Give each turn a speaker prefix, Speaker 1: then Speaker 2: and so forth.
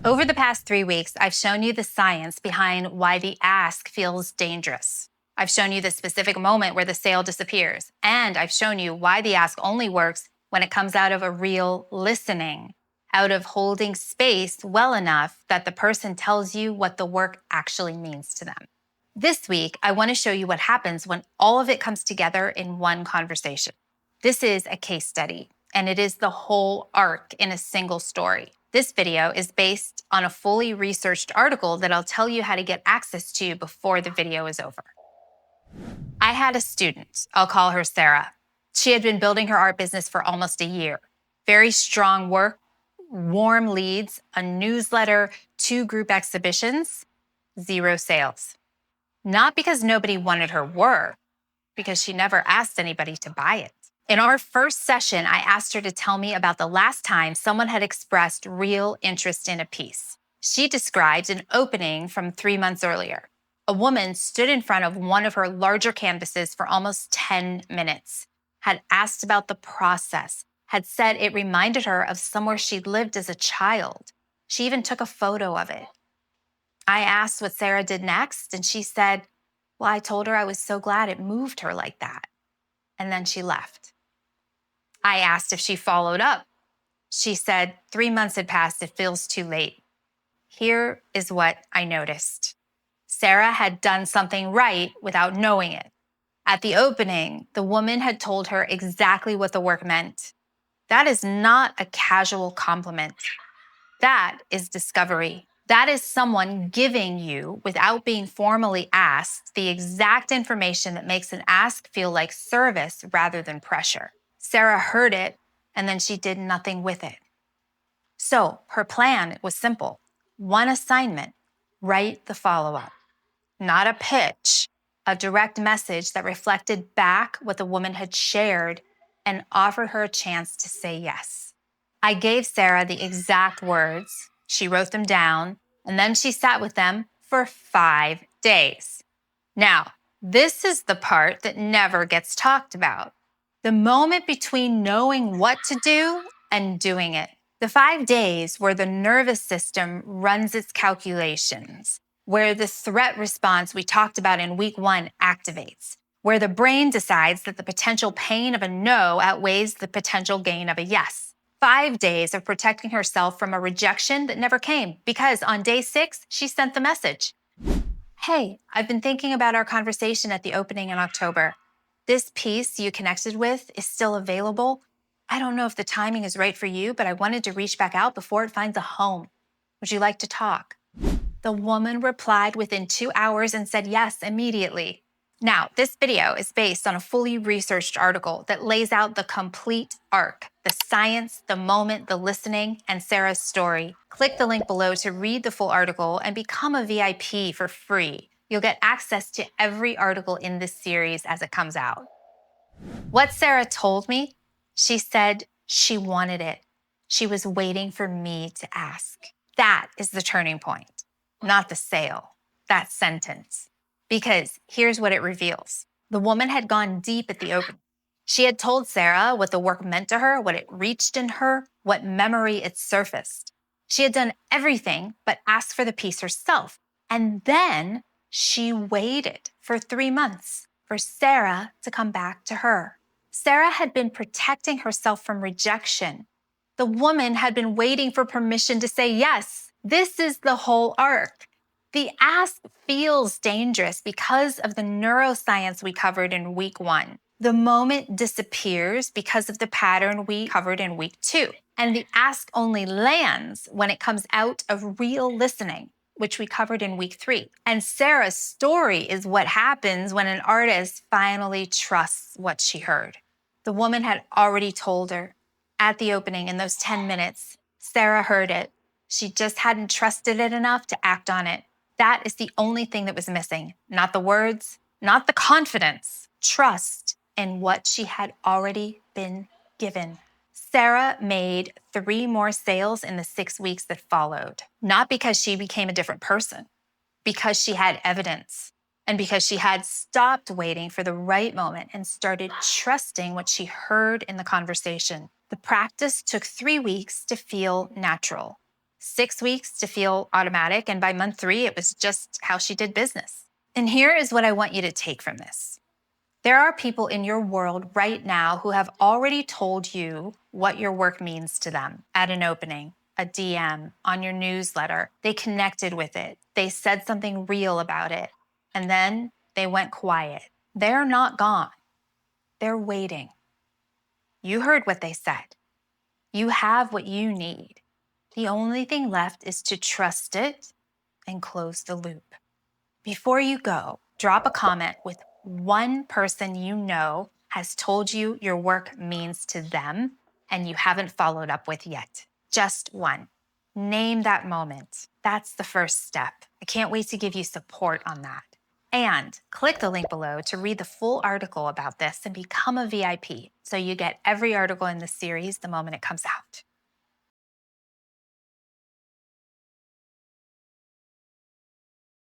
Speaker 1: Over the past 3 weeks, I've shown you the science behind why the ask feels dangerous. I've shown you the specific moment where the sale disappears, and I've shown you why the ask only works when it comes out of a real listening, out of holding space well enough that the person tells you what the work actually means to them. This week, I want to show you what happens when all of it comes together in one conversation. This is a case study, and it is the whole arc in a single story. This video is based on a fully researched article that I'll tell you how to get access to before the video is over. I had a student, I'll call her Sarah. She had been building her art business for almost a year. Very strong work, warm leads, a newsletter, 2 group exhibitions, 0 sales. Not because nobody wanted her work, because she never asked anybody to buy it. In our first session, I asked her to tell me about the last time someone had expressed real interest in a piece. She described an opening from 3 months earlier. A woman stood in front of one of her larger canvases for almost 10 minutes, had asked about the process, had said it reminded her of somewhere she'd lived as a child. She even took a photo of it. I asked what Sarah did next, and she said, well, I told her I was so glad it moved her like that. And then she left. I asked if she followed up. She said, 3 months had passed, it feels too late. Here is what I noticed. Sarah had done something right without knowing it. At the opening, the woman had told her exactly what the work meant. That is not a casual compliment. That is discovery. That is someone giving you, without being formally asked, the exact information that makes an ask feel like service rather than pressure. Sarah heard it, and then she did nothing with it. So her plan was simple. One assignment, write the follow-up. Not a pitch, a direct message that reflected back what the woman had shared and offered her a chance to say yes. I gave Sarah the exact words. She wrote them down, and then she sat with them for 5 days. Now, this is the part that never gets talked about. The moment between knowing what to do and doing it. The 5 days where the nervous system runs its calculations, where the threat response we talked about in week 1 activates, where the brain decides that the potential pain of a no outweighs the potential gain of a yes. 5 days of protecting herself from a rejection that never came, because on day 6, she sent the message. Hey, I've been thinking about our conversation at the opening in October. This piece you connected with is still available. I don't know if the timing is right for you, but I wanted to reach back out before it finds a home. Would you like to talk? The woman replied within 2 hours and said yes immediately. Now, this video is based on a fully researched article that lays out the complete arc, the science, the moment, the listening, and Sarah's story. Click the link below to read the full article and become a VIP for free. You'll get access to every article in this series as it comes out. What Sarah told me, she said she wanted it. She was waiting for me to ask. That is the turning point, not the sale, that sentence. Because here's what it reveals. The woman had gone deep at the opening. She had told Sarah what the work meant to her, what it reached in her, what memory it surfaced. She had done everything but ask for the piece herself. And then she waited for 3 months for Sarah to come back to her. Sarah had been protecting herself from rejection. The woman had been waiting for permission to say yes. This is the whole arc. The ask feels dangerous because of the neuroscience we covered in week 1. The moment disappears because of the pattern we covered in week 2. And the ask only lands when it comes out of real listening, which we covered in week 3. And Sarah's story is what happens when an artist finally trusts what she heard. The woman had already told her at the opening in those 10 minutes. Sarah heard it. She just hadn't trusted it enough to act on it. That is the only thing that was missing. Not the words, not the confidence, trust in what she had already been given. Sarah made 3 more sales in the 6 weeks that followed. Not because she became a different person, because she had evidence, and because she had stopped waiting for the right moment and started trusting what she heard in the conversation. The practice took 3 weeks to feel natural. 6 weeks to feel automatic, and by month 3, it was just how she did business. And here is what I want you to take from this. There are people in your world right now who have already told you what your work means to them at an opening, a DM, on your newsletter. They connected with it. They said something real about it. And then they went quiet. They're not gone. They're waiting. You heard what they said. You have what you need. The only thing left is to trust it and close the loop. Before you go, drop a comment with one person you know has told you your work means to them and you haven't followed up with yet. Just one. Name that moment. That's the first step. I can't wait to give you support on that. And click the link below to read the full article about this and become a VIP so you get every article in the series the moment it comes out.